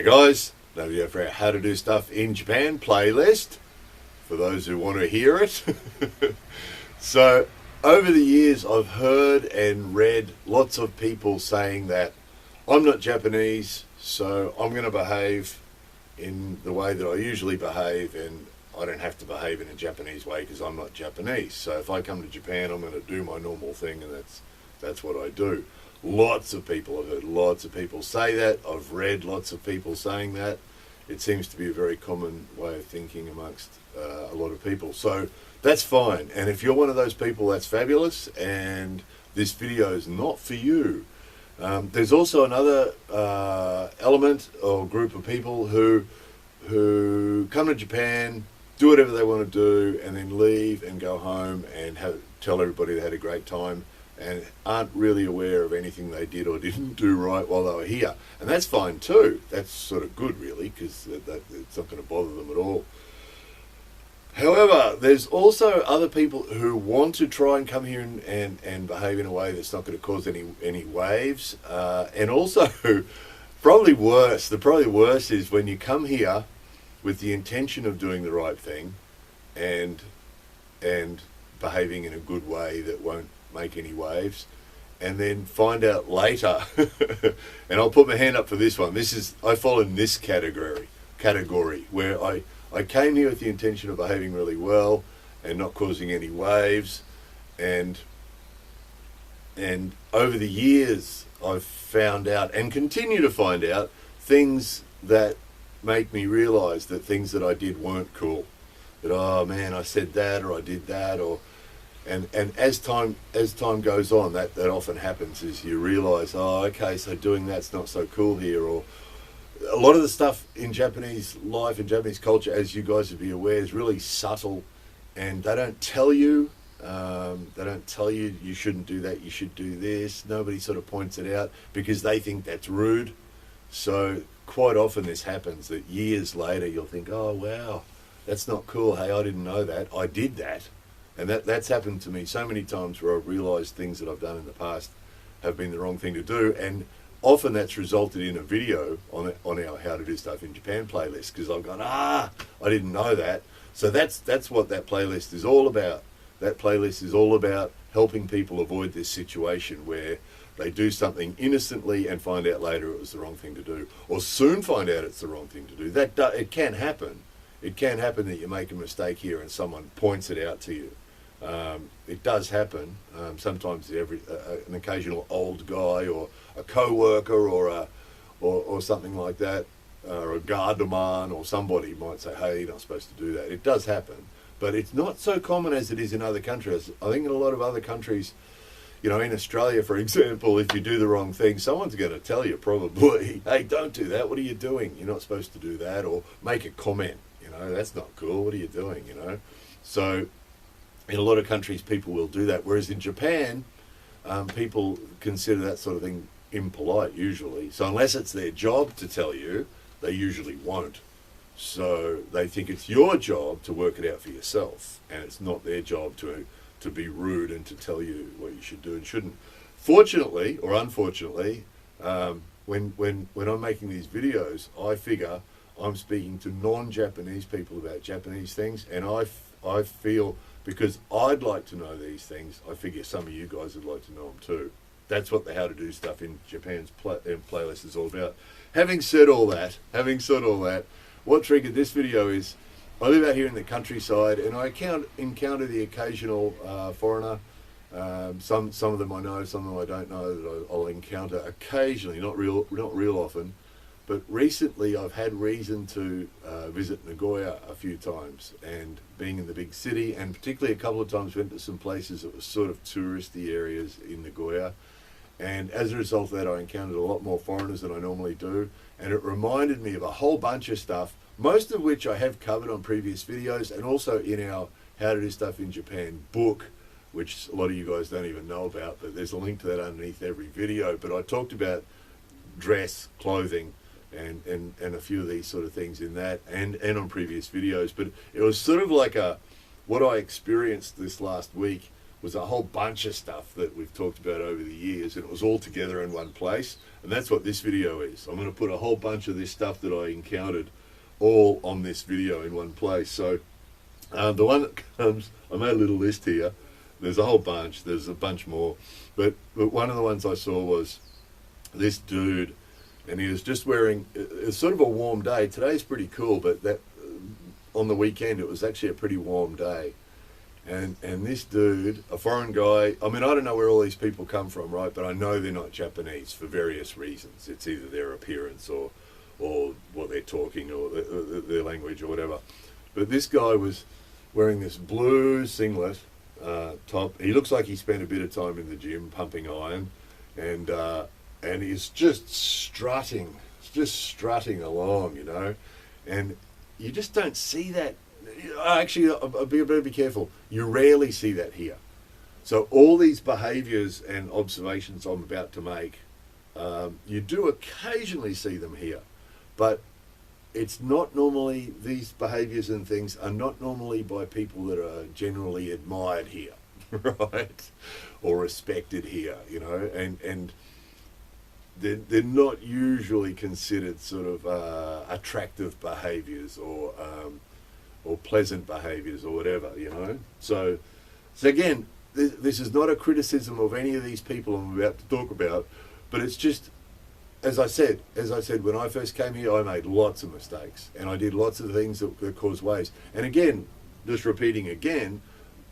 guys, another video for our How to Do Stuff in Japan playlist, for those who want to hear it. So, over the years I've heard and read lots of people saying that I'm not Japanese, so I'm going to behave in the way that I usually behave, and I don't have to behave in a Japanese way because I'm not Japanese. So if I come to Japan, I'm going to do my normal thing, and that's what I do. Lots of people, I've heard lots of people say that. I've read lots of people saying that. It seems to be a very common way of thinking amongst a lot of people. So that's fine. And if you're one of those people, that's fabulous. And this video is not for you. There's also another element or group of people who come to Japan, do whatever they want to do, and then leave and go home and tell everybody they had a great time, and aren't really aware of anything they did or didn't do right while they were here. And that's fine too. That's sort of good, really, because it's not going to bother them at all. However, there's also other people who want to try and come here and behave in a way that's not going to cause any waves. And also, probably worse, the probably worst is when you come here with the intention of doing the right thing and behaving in a good way that won't make any waves, and then find out later, and I'll put my hand up for this one. I fall in this category where I came here with the intention of behaving really well and not causing any waves, and over the years I've found out and continue to find out things that make me realize that things that I did weren't cool. That, oh man, I said that, or I did that, and as time goes on, that often happens, is you realize, oh, okay, so doing that's not so cool here. Or a lot of the stuff in Japanese life and Japanese culture, as you guys would be aware, is really subtle, and they don't tell you. You shouldn't do that, you should do this. Nobody sort of points it out because they think that's rude. So quite often this happens, that years later you'll think, oh wow, that's not cool. Hey, I didn't know that. I did that. And that's happened to me so many times, where I've realised things that I've done in the past have been the wrong thing to do. And often that's resulted in a video on our How to Do Stuff in Japan playlist, because I've gone, I didn't know that. So that's what that playlist is all about. That playlist is all about helping people avoid this situation where they do something innocently and find out later it was the wrong thing to do, or soon find out it's the wrong thing to do. It can happen. It can happen that you make a mistake here and someone points it out to you. It does happen. Sometimes an occasional old guy or a co-worker or something like that, or a guardsman or somebody might say, hey, you're not supposed to do that. It does happen, but it's not so common as it is in other countries. I think in a lot of other countries, in Australia, for example, if you do the wrong thing, someone's going to tell you probably, hey, don't do that. What are you doing? You're not supposed to do that. Or make a comment, that's not cool. What are you doing, So in a lot of countries, people will do that. Whereas in Japan, people consider that sort of thing impolite, usually. So unless it's their job to tell you, they usually won't. So they think it's your job to work it out for yourself, and it's not their job to be rude and to tell you what you should do and shouldn't. Fortunately, or unfortunately, when I'm making these videos, I figure I'm speaking to non-Japanese people about Japanese things, and I feel, because I'd like to know these things, I figure some of you guys would like to know them too. That's what the How to Do Stuff in Japan's playlist is all about. Having said all that, what triggered this video is, I live out here in the countryside, and I encounter the occasional foreigner. Some of them I know, some of them I don't know, that I'll encounter occasionally, not real often. But recently I've had reason to visit Nagoya a few times, and being in the big city, and particularly a couple of times went to some places that were sort of touristy areas in Nagoya. And as a result of that, I encountered a lot more foreigners than I normally do. And it reminded me of a whole bunch of stuff, most of which I have covered on previous videos, and also in our How to Do Stuff in Japan book, which a lot of you guys don't even know about, but there's a link to that underneath every video. But I talked about dress, clothing, and a few of these sort of things in that, and on previous videos. But it was sort of like what I experienced this last week was a whole bunch of stuff that we've talked about over the years, and it was all together in one place. And that's what this video is. I'm going to put a whole bunch of this stuff that I encountered all on this video in one place. So the one that comes, I made a little list here. There's a whole bunch. There's a bunch more. But one of the ones I saw was this dude, and he was just wearing, it's sort of a warm day. Today's pretty cool, but that on the weekend it was actually a pretty warm day. And this dude, a foreign guy, I mean, I don't know where all these people come from, right? But I know they're not Japanese for various reasons. It's either their appearance or what they're talking or their language or whatever. But this guy was wearing this blue singlet top. He looks like he spent a bit of time in the gym pumping iron, and he's just strutting along, you know. And you just don't see that. Actually, I'll be careful. You rarely see that here. So all these behaviours and observations I'm about to make, you do occasionally see them here, but it's not normally, these behaviours and things are not normally by people that are generally admired here, right? Or respected here, you know, and they're not usually considered sort of attractive behaviours or pleasant behaviours or whatever, you know. So again, this is not a criticism of any of these people I'm about to talk about, but it's just, as I said, when I first came here, I made lots of mistakes, and I did lots of things that caused waves. And again, just repeating again,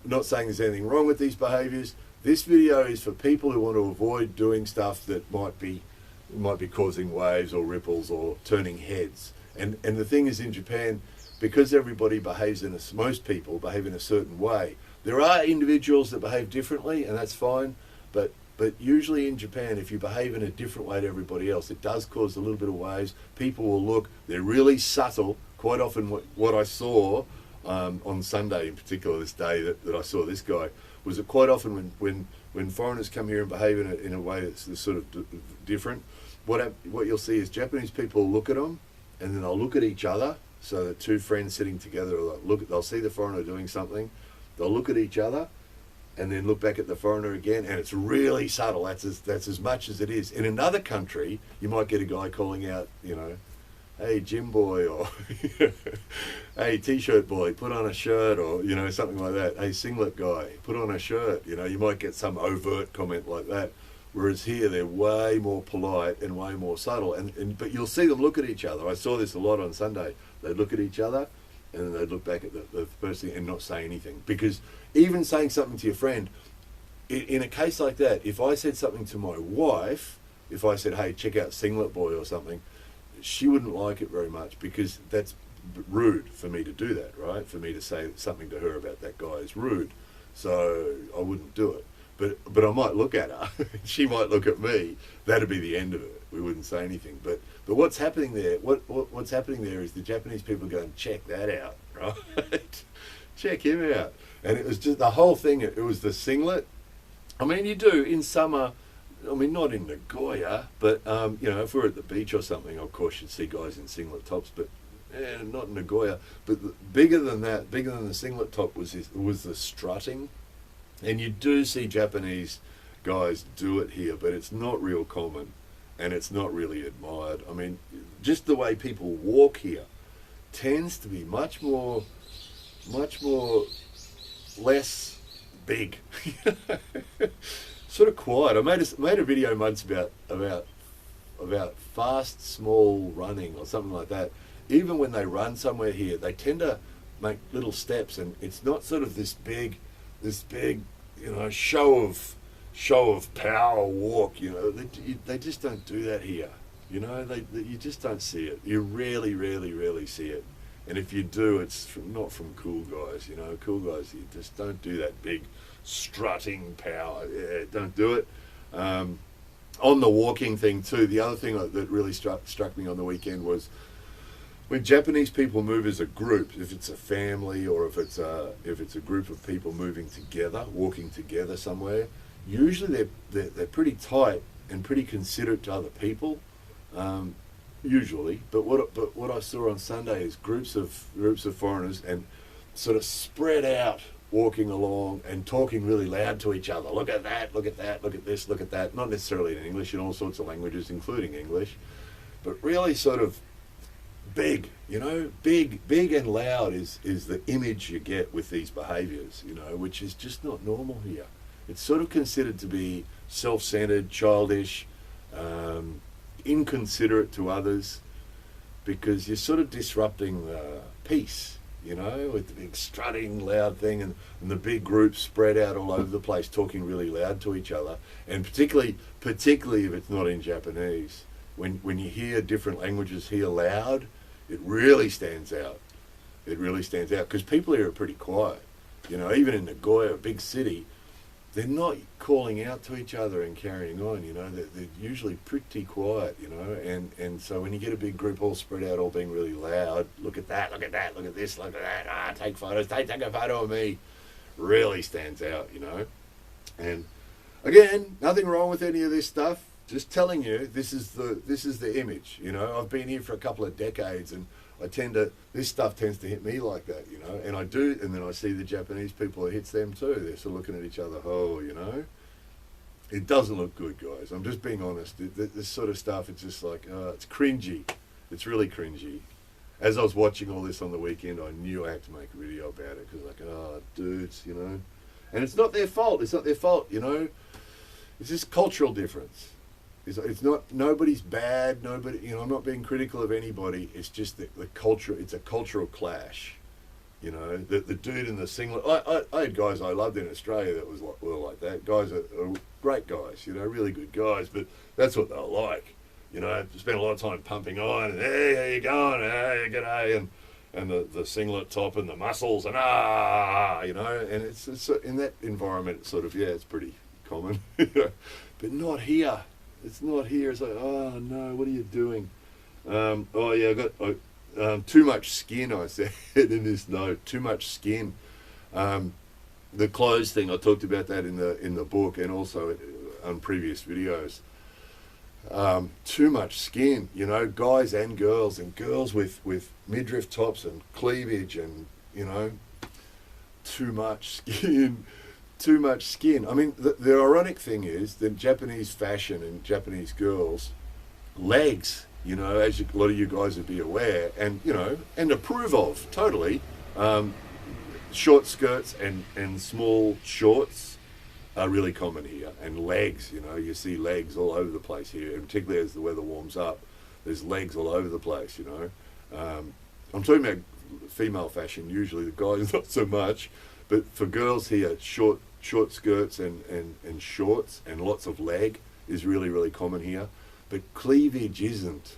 not saying there's anything wrong with these behaviours. This video is for people who want to avoid doing stuff that might be causing waves or ripples or turning heads. And the thing is, in Japan, because everybody behaves most people behave in a certain way. There are individuals that behave differently, and that's fine, but usually in Japan, if you behave in a different way to everybody else, it does cause a little bit of waves. People will look, they're really subtle. Quite often what I saw on Sunday in particular, this day that I saw this guy, was that quite often when foreigners come here and behave in a way that's sort of different, what you'll see is Japanese people look at them, and then they'll look at each other. So the two friends sitting together, they'll see the foreigner doing something, they'll look at each other, and then look back at the foreigner again, and it's really subtle. That's as much as it is. In another country, you might get a guy calling out, you know, hey, gym boy, or hey, t-shirt boy, put on a shirt, or, you know, something like that. Hey, singlet guy, put on a shirt. You know, you might get some overt comment like that. Whereas here, they're way more polite and way more subtle. But you'll see them look at each other. I saw this a lot on Sunday. They'd look at each other, and then they'd look back at the person and not say anything. Because even saying something to your friend, in a case like that, if I said something to my wife, if I said, hey, check out Singlet Boy or something, she wouldn't like it very much, because that's rude for me to do that, right? For me to say something to her about that guy is rude. So I wouldn't do it. But I might look at her, she might look at me. That'd be the end of it. We wouldn't say anything. But what's happening there? What's happening there is the Japanese people going, check that out, right? Check him out. And it was just the whole thing. It was the singlet. I mean, you do in summer. I mean, not in Nagoya, but you know, if we're at the beach or something, of course you'd see guys in singlet tops. But not in Nagoya. But bigger than that, bigger than the singlet top was the strutting. And you do see Japanese guys do it here, but it's not real common, and it's not really admired. I mean, just the way people walk here tends to be much more less big, sort of quiet. I made a video once about fast, small running or something like that. Even when they run somewhere here, they tend to make little steps, and it's not sort of this big, you know, show of power walk. You know, they just don't do that here. You know, you just don't see it. You rarely see it. And if you do, it's not from cool guys. You know, cool guys, you just don't do that big strutting power. Yeah, don't do it. On the walking thing too, the other thing that really struck me on the weekend was when Japanese people move as a group, if it's a family or if it's a group of people moving together, walking together somewhere, usually they're pretty tight and pretty considerate to other people, usually. But what I saw on Sunday is groups of foreigners and sort of spread out walking along and talking really loud to each other. Look at that, look at that, look at this, look at that. Not necessarily in English, in all sorts of languages, including English, but really sort of big, you know, big and loud is the image you get with these behaviours, you know, which is just not normal here. It's sort of considered to be self-centred, childish, inconsiderate to others, because you're sort of disrupting the peace, you know, with the big strutting loud thing and the big groups spread out all over the place talking really loud to each other, and particularly if it's not in Japanese. When you hear different languages here loud, it really stands out. It really stands out because people here are pretty quiet. You know, even in Nagoya, a big city, they're not calling out to each other and carrying on, you know. They're usually pretty quiet, you know. And so when you get a big group all spread out, all being really loud, look at that, look at that, look at this, look at that, take photos, take a photo of me, really stands out, you know. And again, nothing wrong with any of this stuff. Just telling you, this is the image, you know. I've been here for a couple of decades, and this stuff tends to hit me like that, you know. And I do, and then I see the Japanese people, it hits them too. They're sort of looking at each other, oh, you know. It doesn't look good, guys. I'm just being honest. This sort of stuff, it's just like, it's cringy. It's really cringy. As I was watching all this on the weekend, I knew I had to make a video about it, because like, oh, dudes, you know. And it's not their fault. It's not their fault, you know. It's just cultural difference. It's not, nobody's bad, nobody, you know, I'm not being critical of anybody. It's just the culture, it's a cultural clash, you know. The dude in the singlet, I had guys I loved in Australia that were like that. Guys are great guys, you know, really good guys, but that's what they're like, you know. Spend a lot of time pumping on, and hey, how you going, hey, g'day, and the singlet top and the muscles, and you know, and it's in that environment, it's sort of, yeah, it's pretty common, you know, but not here. It's not here. It's like, oh no, what are you doing? Oh yeah, I got too much skin. I said in this note, too much skin. The clothes thing, I talked about that in the book, and also on previous videos. Too much skin, you know, guys and girls with midriff tops and cleavage, and you know, too much skin. Too much skin. I mean, the ironic thing is that Japanese fashion and Japanese girls, legs, you know, as a lot of you guys would be aware, and you know, and approve of totally, short skirts and small shorts are really common here, and legs, you know, you see legs all over the place here, and particularly as the weather warms up, there's legs all over the place, you know. I'm talking about female fashion usually, the guys not so much, but for girls here, short skirts and shorts and lots of leg is really, really common here. But cleavage isn't.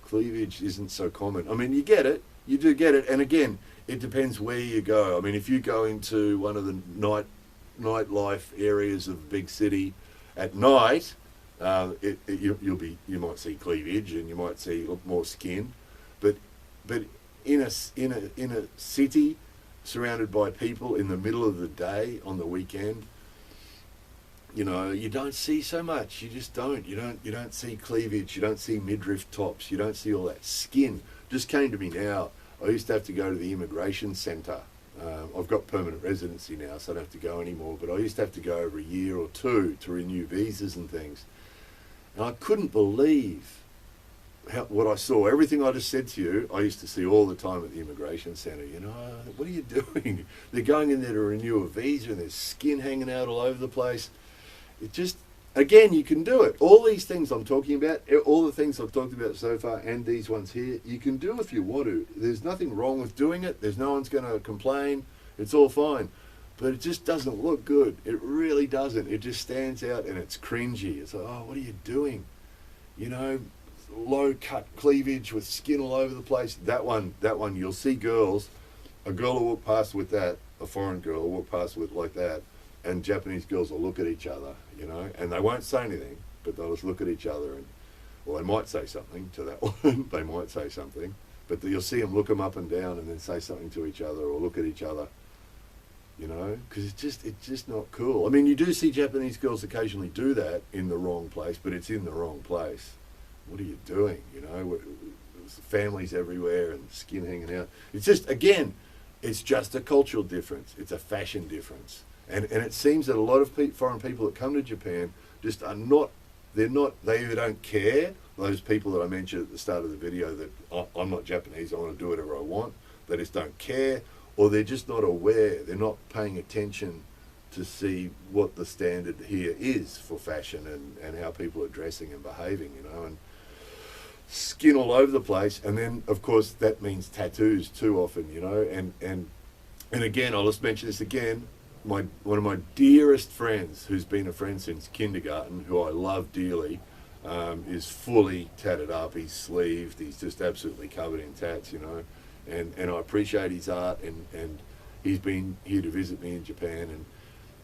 Cleavage isn't so common. I mean, you get it. You do get it. And again, it depends where you go. I mean, if you go into one of the nightlife areas of a big city at night, you might see cleavage and you might see more skin. But in a city surrounded by people in the middle of the day on the weekend, you know, you don't see so much. You just don't. You don't see cleavage. You don't see midriff tops. You don't see all that skin. Just came to me now. I used to have to go to the immigration centre. I've got permanent residency now, so I don't have to go anymore. But I used to have to go every year or two to renew visas and things. And I couldn't believe what I saw. Everything I just said to you, I used to see all the time at the immigration centre. You know, what are you doing? They're going in there to renew a visa and there's skin hanging out all over the place. It just, again, you can do it. All these things I'm talking about, all the things I've talked about so far and these ones here, you can do if you want to. There's nothing wrong with doing it. There's no one's going to complain. It's all fine. But it just doesn't look good. It really doesn't. It just stands out and it's cringy. It's like, oh, what are you doing? You know, low cut cleavage with skin all over the place. That one, you'll see girls, a girl will walk past with that, a foreign girl will walk past with like that, and Japanese girls will look at each other, you know, and they won't say anything, but they'll just look at each other, and, well, they might say something to that one, they might say something, but you'll see them look them up and down and then say something to each other or look at each other, you know, because it's just not cool. I mean, you do see Japanese girls occasionally do that in the wrong place, but it's in the wrong place. What are you doing? You know, families everywhere and skin hanging out. It's just, again, It's just a cultural difference. It's a fashion difference. And it seems that a lot of foreign people that come to Japan just are not, they either don't care, those people that I mentioned at the start of the video that I'm not Japanese, I want to do whatever I want, they just don't care, or they're just not aware, they're not paying attention to see what the standard here is for fashion and how people are dressing and behaving, you know, and skin all over the place. And then, of course, that means tattoos too often, you know, and again, I'll just mention this again, one of my dearest friends, who's been a friend since kindergarten, who I love dearly, is fully tatted up. He's sleeved. He's just absolutely covered in tats, you know. And I appreciate his art. And he's been here to visit me in Japan.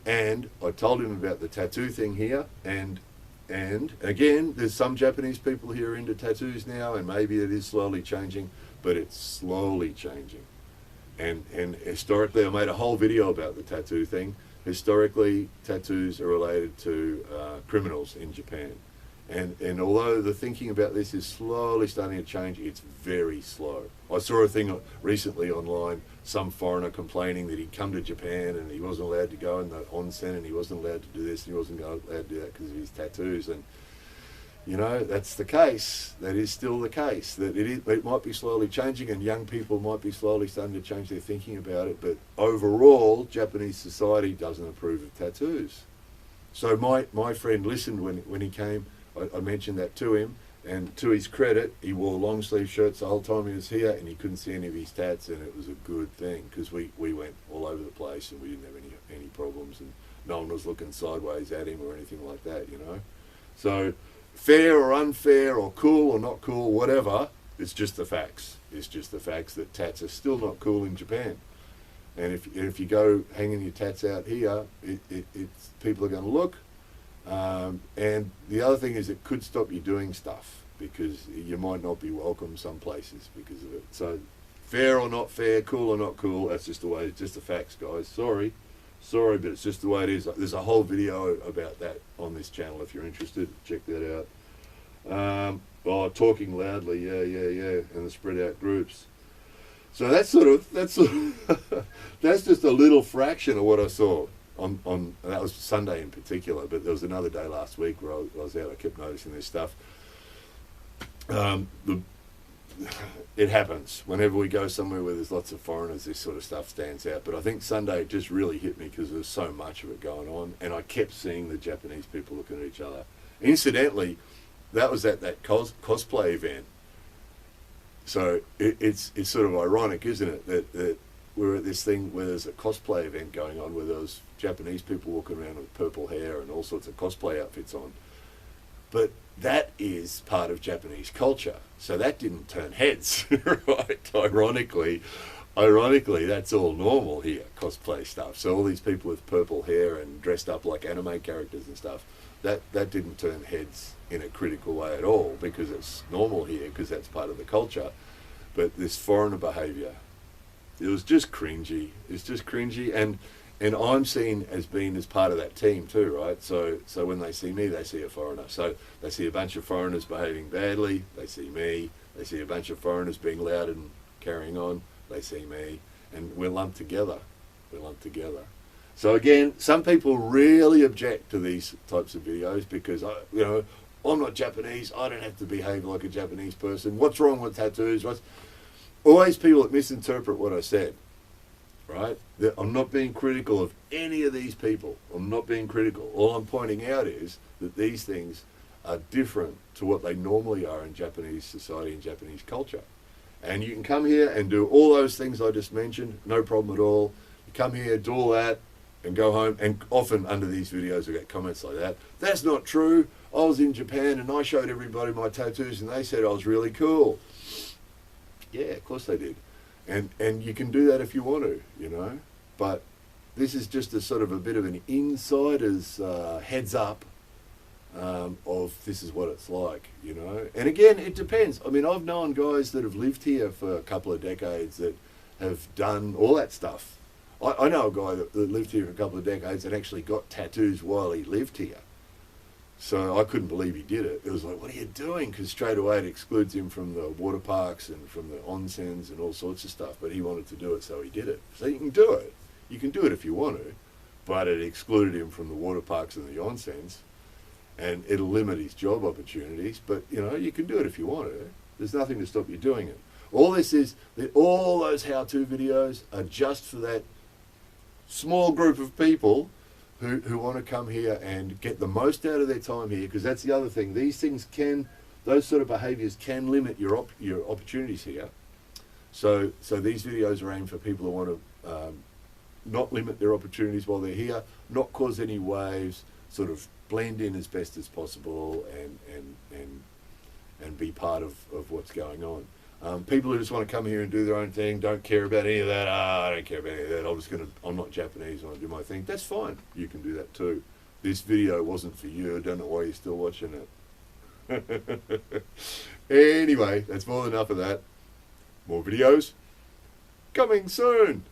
And I told him about the tattoo thing here. And again, there's some Japanese people here into tattoos now, and maybe it is slowly changing, but it's slowly changing. And historically, I made a whole video about the tattoo thing. Historically, tattoos are related to criminals in Japan. And although the thinking about this is slowly starting to change, it's very slow. I saw a thing recently online, some foreigner complaining that he'd come to Japan and he wasn't allowed to go in the onsen, and he wasn't allowed to do this, and he wasn't allowed to do that because of his tattoos. And you know, that's the case. That is still the case. That it might be slowly changing, and young people might be slowly starting to change their thinking about it. But overall, Japanese society doesn't approve of tattoos. So my friend listened when he came. I mentioned that to him, and to his credit, he wore long sleeve shirts the whole time he was here, and he couldn't see any of his tats, and it was a good thing because we went all over the place and we didn't have any problems, and no one was looking sideways at him or anything like that, you know. So fair or unfair or cool or not cool, whatever, it's just the facts. It's just the facts that tats are still not cool in Japan. And if you go hanging your tats out here, it's people are going to look. And the other thing is it could stop you doing stuff because you might not be welcome some places because of it. So fair or not fair, cool or not cool, that's just the way, it's just the facts, guys. Sorry, but it's just the way it is. There's a whole video about that on this channel if you're interested. Check that out. Talking loudly, yeah, and the spread out groups. So that's that's just a little fraction of what I saw on that was Sunday in particular, but there was another day last week where I was out. I kept noticing this stuff. It happens whenever we go somewhere where there's lots of foreigners. This sort of stuff stands out. But I think Sunday it just really hit me because there's so much of it going on, and I kept seeing the Japanese people looking at each other. Incidentally, that was at that cosplay event. So it's sort of ironic, isn't it, that we're at this thing where there's a cosplay event going on where there's Japanese people walking around with purple hair and all sorts of cosplay outfits on. But that is part of Japanese culture. So that didn't turn heads, right? Ironically, that's all normal here, cosplay stuff. So all these people with purple hair and dressed up like anime characters and stuff, that didn't turn heads in a critical way at all because it's normal here, because that's part of the culture. But this foreigner behaviour, it was just cringy. It's just cringy, and I'm seen as being as part of that team too, right? So when they see me, they see a foreigner. So they see a bunch of foreigners behaving badly, they see me. They see a bunch of foreigners being loud and carrying on, they see me, and we're lumped together. So again, some people really object to these types of videos because I'm not Japanese. I don't have to behave like a Japanese person. What's wrong with tattoos? Always people that misinterpret what I said, right? I'm not being critical of any of these people. I'm not being critical. All I'm pointing out is that these things are different to what they normally are in Japanese society and Japanese culture. And you can come here and do all those things I just mentioned, no problem at all. You come here, do all that, and go home. And often under these videos I get comments like that. That's not true. I was in Japan and I showed everybody my tattoos and they said I was really cool. Yeah, of course they did. And you can do that if you want to, But this is just a sort of a bit of an insider's heads up of this is what it's like, And again, it depends. I mean, I've known guys that have lived here for a couple of decades that have done all that stuff. I know a guy that lived here for a couple of decades and actually got tattoos while he lived here. So I couldn't believe he did it. It was like, what are you doing? Because straight away it excludes him from the water parks and from the onsens and all sorts of stuff. But he wanted to do it, so he did it. So you can do it. You can do it if you want to. But it excluded him from the water parks and the onsens. And it'll limit his job opportunities. But, you know, you can do it if you want to. There's nothing to stop you doing it. All this is, that all those how-to videos are just for that small group of people who want to come here and get the most out of their time here, because that's the other thing. These things can, those sort of behaviours can limit your opportunities here. So these videos are aimed for people who want to not limit their opportunities while they're here, not cause any waves, sort of blend in as best as possible and be part of what's going on. People who just want to come here and do their own thing, don't care about any of that. I don't care about any of that. I'm not Japanese, I want to do my thing. That's fine. You can do that too. This video wasn't for you. I don't know why you're still watching it. Anyway, that's more than enough of that. More videos coming soon.